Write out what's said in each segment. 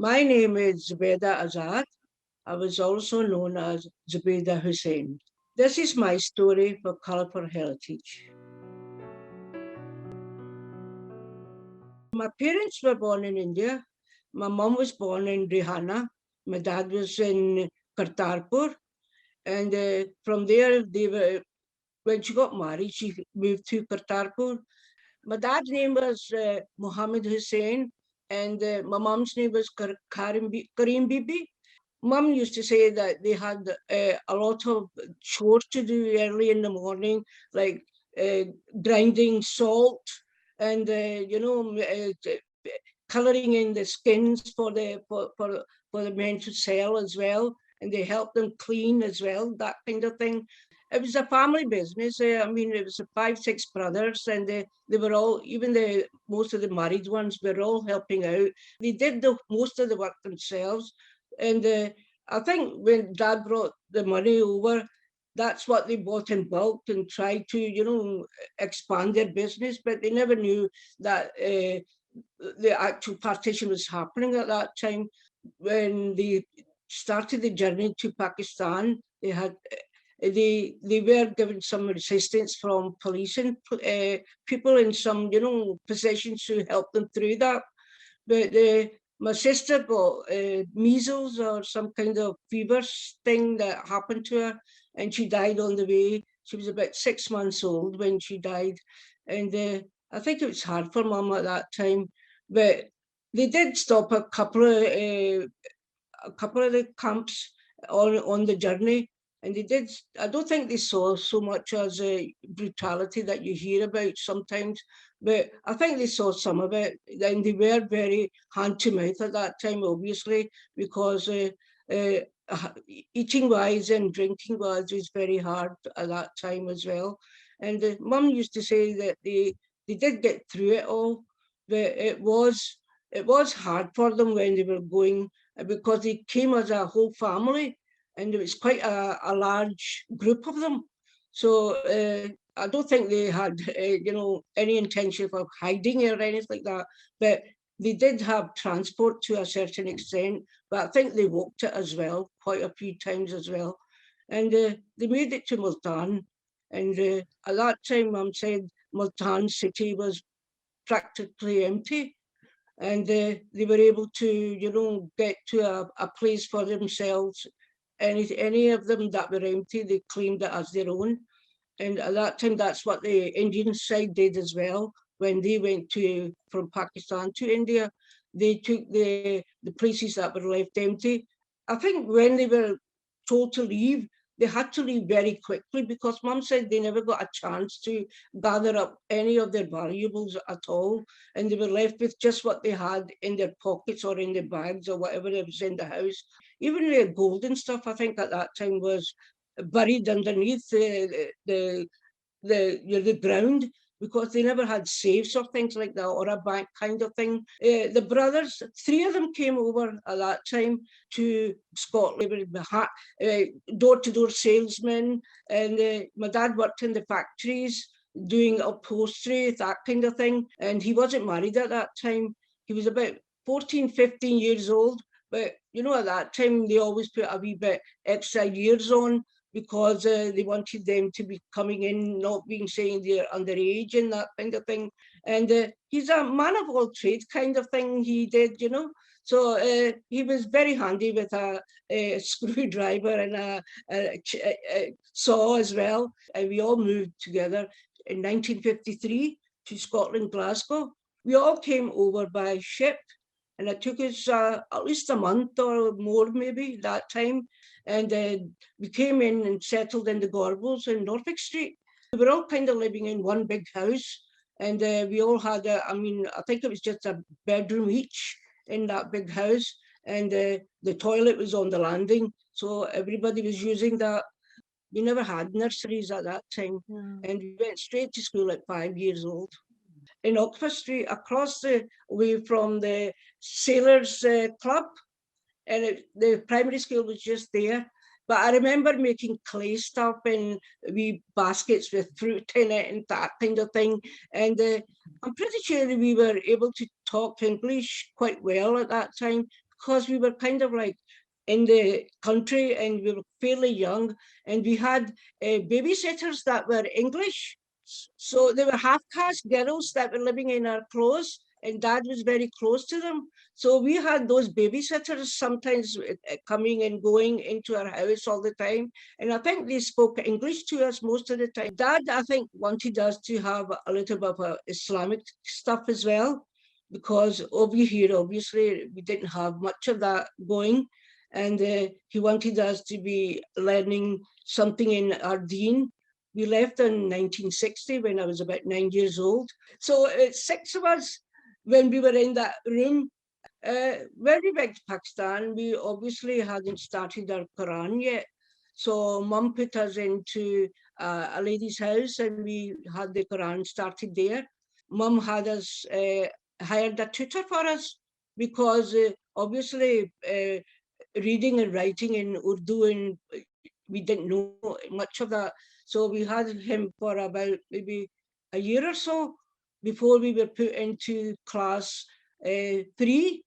My name is Zubaidah Azad. I was also known as Zubaidah Hussain. This is my story for Colourful Heritage. My parents were born in India. My mum was born in Rihana. My dad was in Kartarpur. And from there, when she got married, she moved to Kartarpur. My dad's name was Muhammad Hussain, and my mum's name was Karim Bibi. Mum used to say that they had a lot of chores to do early in the morning, like uh, grinding salt and colouring in the skins for the men to sell as well, and they helped them clean as well, that kind of thing. It was a family business. I mean, it was five, six brothers, and they were all, even the most of the married ones, were all helping out. They did the most of the work themselves, and I think when Dad brought the money over, that's what they bought in bulk and tried to, expand their business. But they never knew that the actual partition was happening at that time. When they started the journey to Pakistan, they were given some assistance from police and people in some positions to help them through that. But my sister got measles or some kind of fever thing that happened to her, and she died on the way. She was about 6 months old when she died, and I think it was hard for Mum at that time. But they did stop a couple of the camps on the journey, and they did. I don't think they saw so much as brutality that you hear about sometimes, but I think they saw some of it, and they were very hand to mouth at that time, obviously, because uh, eating wise and drinking wise was very hard at that time as well. And Mum used to say that they did get through it all, but it was hard for them when they were going, because they came as a whole family, and it was quite a large group of them. So I don't think they had, any intention of hiding or anything like that. But they did have transport to a certain extent. But I think they walked it as well, quite a few times as well. And they made it to Multan. And at that time, Mum said Multan city was practically empty, and they were able to, get to a place for themselves. Any of them that were empty, they claimed it as their own. And at that time, that's what the Indian side did as well. When they went to from Pakistan to India, they took the places that were left empty. I think when they were told to leave, they had to leave very quickly, because Mum said they never got a chance to gather up any of their valuables at all, and they were left with just what they had in their pockets or in their bags or whatever was in the house. Even their gold and stuff, I think at that time was buried underneath the ground, because they never had safes or things like that, or a bank kind of thing. The brothers, three of them came over at that time to Scotland. They were door-to-door salesmen, and my dad worked in the factories doing upholstery, that kind of thing. And he wasn't married at that time. He was about 14, 15 years old. But, at that time, they always put a wee bit extra years on, because they wanted them to be coming in, not being saying they're underage and that kind of thing. And he's a man of all trades kind of thing, he did. So he was very handy with a screwdriver and a saw as well. And we all moved together in 1953 to Scotland, Glasgow. We all came over by ship, and it took us at least a month or more, maybe, that time. And we came in and settled in the Gorbals in Norfolk Street. We were all kind of living in one big house, and we all had I think it was just a bedroom each in that big house, and the toilet was on the landing, so everybody was using that. We never had nurseries at that time, and we went straight to school at 5 years old in Oxford Street, across the way from the Sailors Club, and the primary school was just there. But I remember making clay stuff in wee baskets with fruit in it and that kind of thing. And I'm pretty sure we were able to talk English quite well at that time, because we were kind of like in the country and we were fairly young, and we had babysitters that were English. So they were half caste girls that were living in our clothes, and dad was very close to them. So we had those babysitters sometimes coming and going into our house all the time. And I think they spoke English to us most of the time. Dad, I think, wanted us to have a little bit of Islamic stuff as well, because over here, obviously, we didn't have much of that going. And he wanted us to be learning something in our deen. We left in 1960 when I was about 9 years old. So it's six of us when we were in that room. When we went to Pakistan, we obviously hadn't started our Quran yet. So mum put us into a lady's house and we had the Quran started there. Mum had us hired a tutor for us because obviously reading and writing in Urdu, and we didn't know much of that. So we had him for about maybe a year or so before we were put into class 3.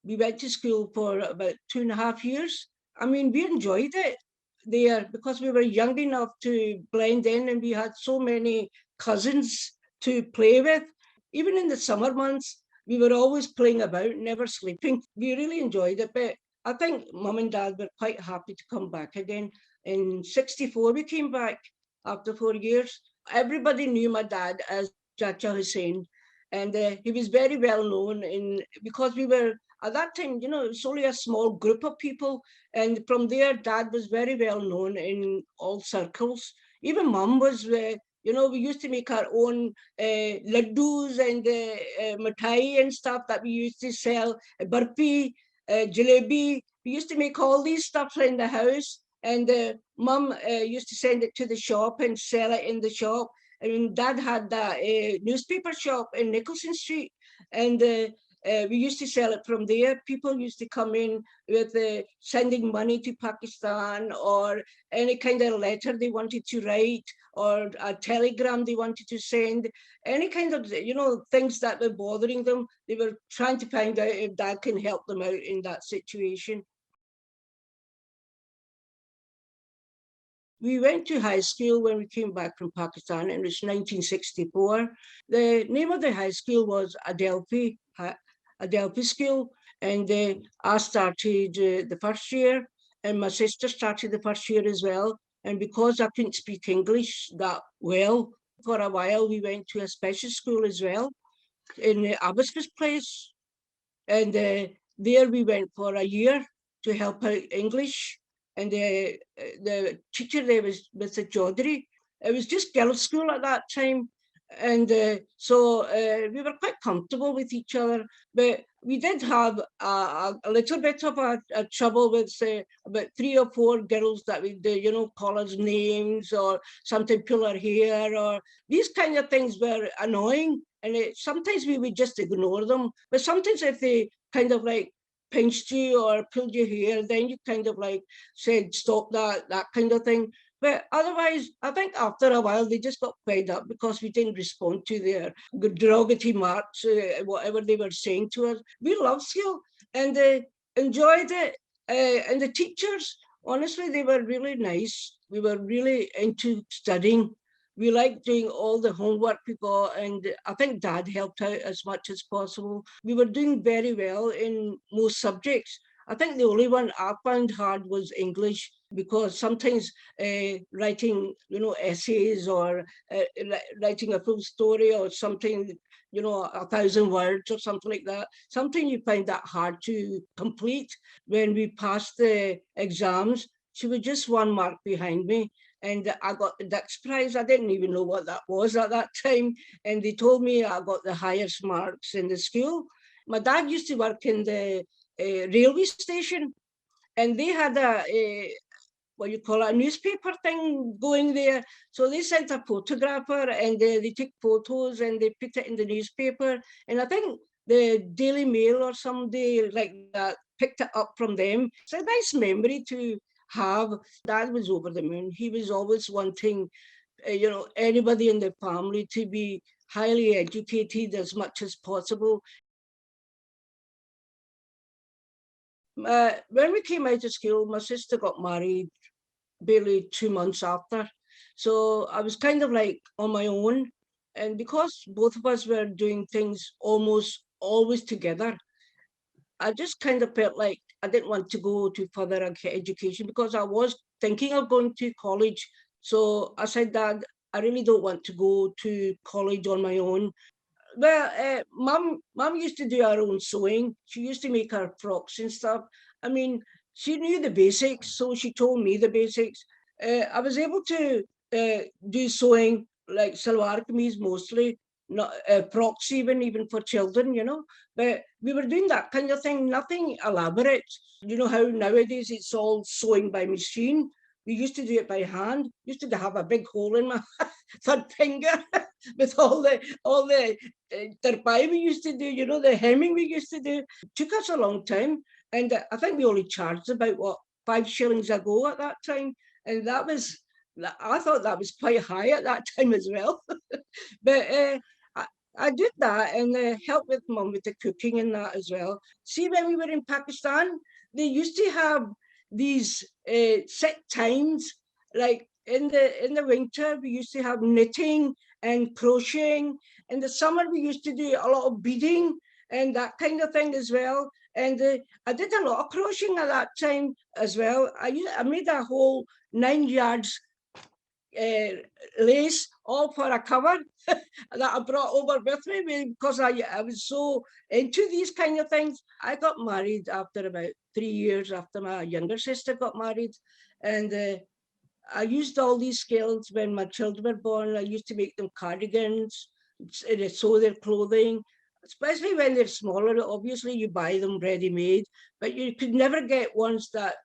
We went to school for about 2.5 years. I mean, we enjoyed it there because we were young enough to blend in and we had so many cousins to play with. Even in the summer months, we were always playing about, never sleeping. We really enjoyed it. But I think mum and dad were quite happy to come back again. In 64, we came back after 4 years. Everybody knew my dad as Chacha Hussein. And he was very well known in because we were at that time, it's only a small group of people. And from there, dad was very well known in all circles. Even mum was, we used to make our own laddus and mithai and stuff that we used to sell, barfi, jalebi. We used to make all these stuff in the house. And mum used to send it to the shop and sell it in the shop. And dad had that newspaper shop in Nicholson Street. And we used to sell it from there. People used to come in with sending money to Pakistan or any kind of letter they wanted to write or a telegram they wanted to send, any kind of, things that were bothering them. They were trying to find out if dad can help them out in that situation. We went to high school when we came back from Pakistan, and it was 1964. The name of the high school was Adelphi School, and I started the first year, and my sister started the first year as well. And because I couldn't speak English that well, for a while we went to a special school as well in Abbotsford Place, and there we went for a year to help out English. And the teacher there was Mr. Chaudhary. It was just girls' school at that time. And so we were quite comfortable with each other. But we did have a little bit of a trouble with, say, about 3 or 4 girls that we did, call us names or something, pull our hair, or these kind of things were annoying. And sometimes we would just ignore them. But sometimes if they kind of like pinched you or pulled your hair, then you kind of like said, stop that kind of thing. But otherwise, I think after a while, they just got fed up because we didn't respond to their derogatory marks, whatever they were saying to us. We loved school and enjoyed it. And the teachers, honestly, they were really nice. We were really into studying. We liked doing all the homework we got, and I think dad helped out as much as possible. We were doing very well in most subjects. I think the only one I found hard was English, because sometimes writing, essays or writing a full story or something, 1,000 words or something like that, sometimes you find that hard to complete. When we passed the exams, she was just 1 mark behind me, and I got the Dux Prize. I didn't even know what that was at that time. And they told me I got the highest marks in the school. My dad used to work in the railway station, and they had what you call a newspaper thing going there. So they sent a photographer, and they took photos and they put it in the newspaper. And I think the Daily Mail or somebody like that picked it up from them. It's a nice memory to have. Dad was over the moon. He was always wanting, anybody in the family to be highly educated as much as possible. When we came out of school, my sister got married barely 2 months after. So I was kind of like on my own. And because both of us were doing things almost always together, I just kind of felt like I didn't want to go to further education because I was thinking of going to college. So I said, Dad, I really don't want to go to college on my own. Well, mum used to do her own sewing. She used to make her frocks and stuff. I mean, she knew the basics, so she told me the basics. I was able to do sewing like salwar kameez mostly, not frocks even for children, you know. But we were doing that kind of thing, nothing elaborate. You know how nowadays it's all sewing by machine. We used to do it by hand. Used to have a big hole in my third finger with all the tarpai we used to do, you know, the hemming we used to do. It took us a long time. And I think we only charged about, what, 5 shillings a go at that time. And I thought that was quite high at that time as well. But I, I did that and helped with mum with the cooking and that as well. See, when we were in Pakistan, they used to have these set times, like in the winter we used to have knitting and crocheting. In the summer we used to do a lot of beading and that kind of thing as well. And I did a lot of crocheting at that time as well. I made a whole 9 yards uh, lace all for a cover that I brought over with me because I was so into these kind of things. I got married after about 3 years after my younger sister got married. And I used all these skills when my children were born. I used to make them cardigans, sew their clothing, especially when they're smaller. Obviously, you buy them ready made, but you could never get ones that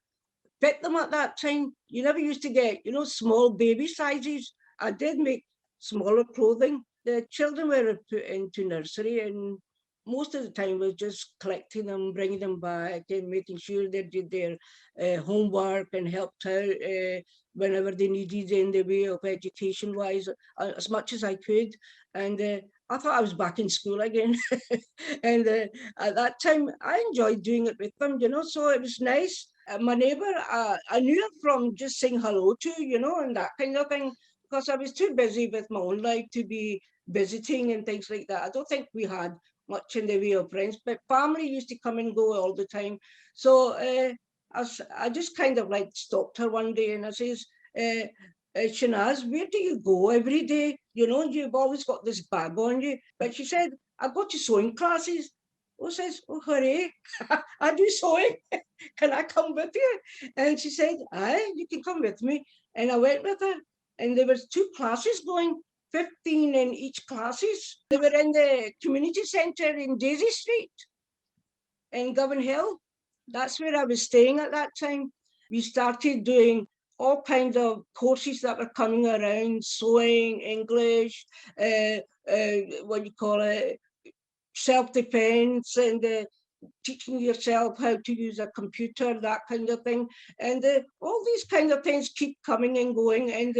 fit them at that time. You never used to get, small baby sizes. I did make smaller clothing. The children were put into nursery, and most of the time was just collecting them, bringing them back, and making sure they did their homework and helped out whenever they needed in the way of education wise, as much as I could. And I thought I was back in school again. And at that time, I enjoyed doing it with them, so it was nice. My neighbor, I knew her from just saying hello to, and that kind of thing, because I was too busy with my own life to be visiting and things like that. I don't think we had much in the way of friends, but family used to come and go all the time. So I just kind of like stopped her one day and I says, Shanaz, where do you go every day? You've always got this bag on you. But she said, I go to sewing classes. Oh, says, oh, hooray, I do sewing. Can I come with you? And she said, aye, you can come with me. And I went with her. And there was 2 classes going, 15 in each classes. They were in the community centre in Daisy Street in Govan Hill. That's where I was staying at that time. We started doing all kinds of courses that were coming around, sewing, English, what you call it, self-defense, and teaching yourself how to use a computer, that kind of thing. And all these kind of things keep coming and going. And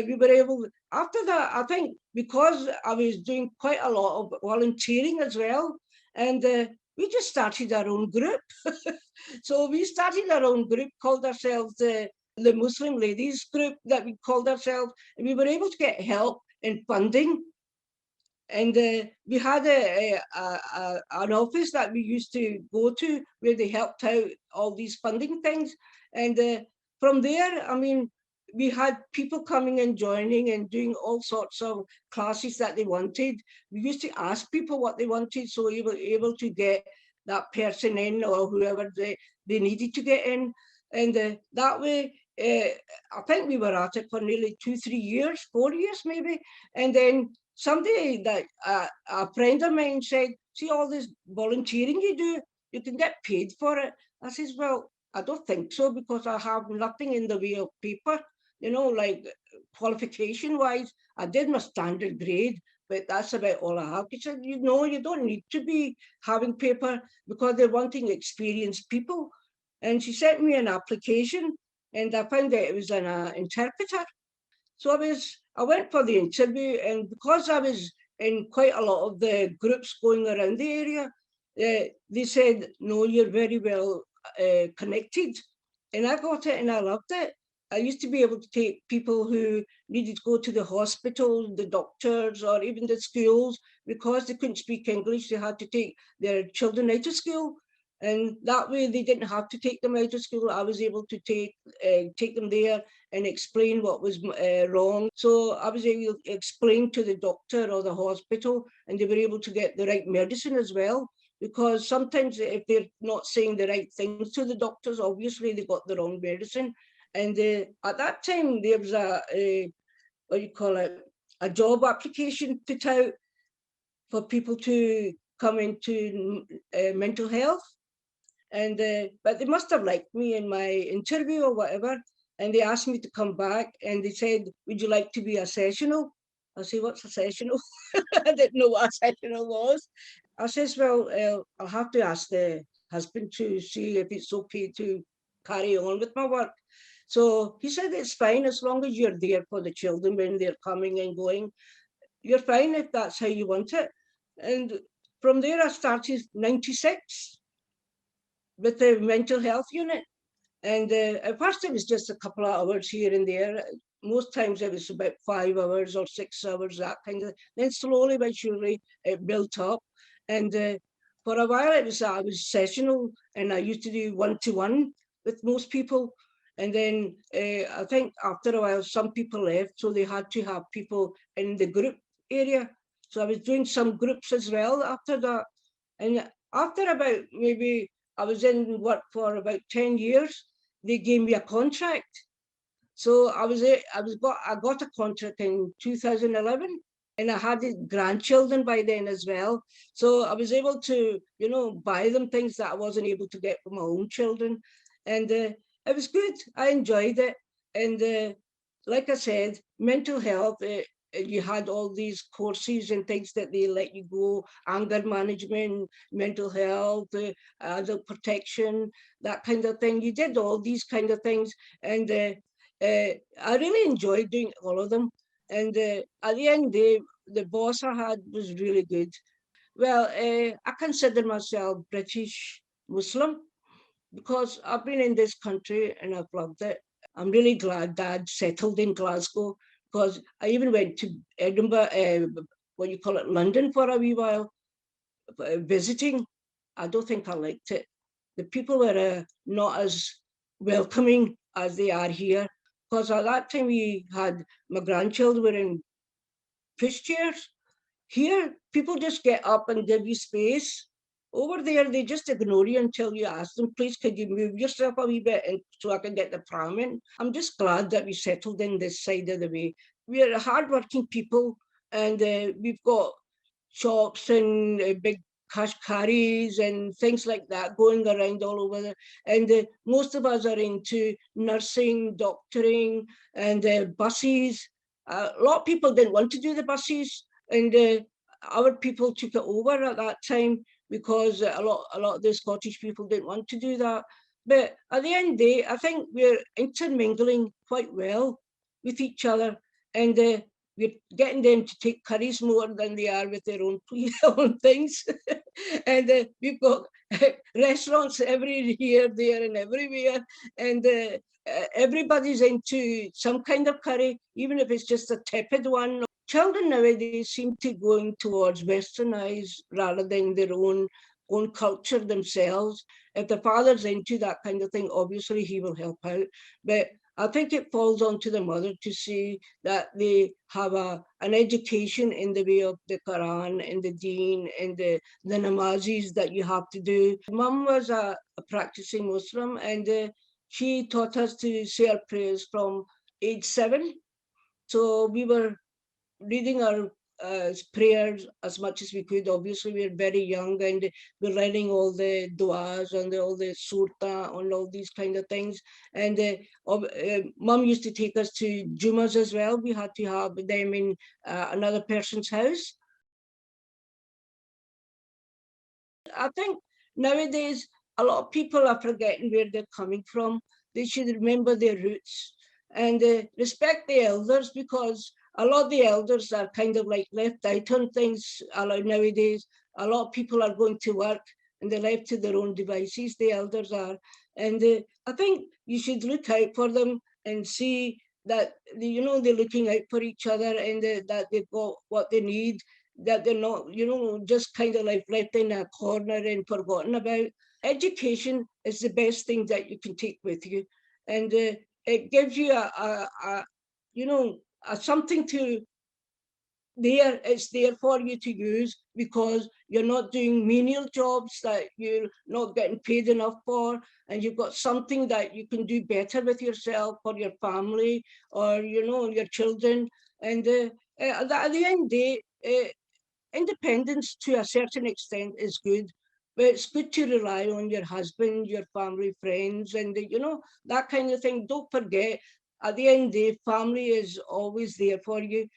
we were able, after that, I think because I was doing quite a lot of volunteering as well, and we just started our own group. So we started our own group, called ourselves the Muslim Ladies Group, that we called ourselves. And we were able to get help and funding. And we had an office that we used to go to where they helped out all these funding things. And from there, I mean, we had people coming and joining and doing all sorts of classes that they wanted. We used to ask people what they wanted, so we were able to get that person in or whoever they needed to get in. And that way, I think we were at it for nearly 2, 3 years, 4 years maybe. And then somebody that a friend of mine said, see all this volunteering you do, you can get paid for it. I says, well, I don't think so because I have nothing in the way of paper, like qualification wise. I did my standard grade, but that's about all I have. He said, you don't need to be having paper because they're wanting experienced people. And she sent me an application and I found that it was an interpreter. So I went for the interview, and because I was in quite a lot of the groups going around the area, they said, no, you're very well connected. And I got it and I loved it. I used to be able to take people who needed to go to the hospital, the doctors, or even the schools, because they couldn't speak English. They had to take their children out of school. And that way they didn't have to take them out of school. I was able to take them there and explain what was wrong. So I was able to explain to the doctor or the hospital, and they were able to get the right medicine as well. Because sometimes if they're not saying the right things to the doctors, obviously they got the wrong medicine. And at that time, there was a what do you call it, a job application put out for people to come into mental health. And but they must have liked me in my interview or whatever. And they asked me to come back and they said, would you like to be a sessional? I said, what's a sessional? I didn't know what a sessional was. I says, well, I'll have to ask the husband to see if it's okay to carry on with my work. So he said, it's fine as long as you're there for the children when they're coming and going. You're fine if that's how you want it. And from there, I started 96 with the mental health unit. And at first, it was just a couple of hours here and there. Most times, it was about 5 hours or 6 hours, that kind of. Then slowly but surely, it built up. And for a while, I was sessional, and I used to do one-to-one with most people. And then I think after a while, some people left, so they had to have people in the group area. So I was doing some groups as well after that. And after about maybe I was in work for about 10 years, they gave me a contract. So I got a contract in 2011, and I had grandchildren by then as well. So I was able to, buy them things that I wasn't able to get for my own children. And it was good. I enjoyed it. And like I said, mental health, you had all these courses and things that they let you go, anger management, mental health, adult protection, that kind of thing. You did all these kind of things. And I really enjoyed doing all of them. And at the end, the boss I had was really good. Well, I consider myself British Muslim because I've been in this country and I've loved it. I'm really glad Dad settled in Glasgow because I even went to Edinburgh, what you call it, London for a wee while, visiting. I don't think I liked it. The people were not as welcoming as they are here. Because at that time we had my grandchildren were in pushchairs. Here, people just get up and give you space. Over there, they just ignore you until you ask them, please, could you move yourself a wee bit and so I can get the pram in? I'm just glad that we settled in this side of the way. We're hardworking people and we've got shops and big cash carries and things like that going around all over there. And most of us are into nursing, doctoring, and buses. A lot of people didn't want to do the buses, and our people took it over at that time because a lot of the Scottish people didn't want to do that. But at the end of the day, I think we're intermingling quite well with each other, and we're getting them to take curries more than they are with their own, own things. And we've got restaurants every here, there, and everywhere. And everybody's into some kind of curry, even if it's just a tepid one. Children nowadays seem to going towards westernized rather than their own culture themselves. If the father's into that kind of thing, obviously he will help out. But I think it falls onto the mother to see that they have an education in the way of the Quran and the Deen and the namazis that you have to do. Mum was a practicing Muslim, and she taught us to say our prayers from age 7. So we were reading our prayers as much as we could. Obviously, we were very young and we're learning all the duas and all the surta and all these kind of things. And Mum used to take us to Jumas as well. We had to have them in another person's house. I think nowadays a lot of people are forgetting where they're coming from. They should remember their roots and respect the elders, because a lot of the elders are kind of like left out on things nowadays. A lot of people are going to work and they're left to their own devices, the elders are. And I think you should look out for them and see that they're looking out for each other, and that they've got what they need, that they're not just kind of like left in a corner and forgotten about. Education is the best thing that you can take with you, and it gives you a you know something to there. It's there for you to use, because you're not doing menial jobs that you're not getting paid enough for, and you've got something that you can do better with yourself, for your family, or your children. And at the end of the day, independence to a certain extent is good, but it's good to rely on your husband, your family, friends, and that kind of thing. Don't forget, at the end of the day, family is always there for you.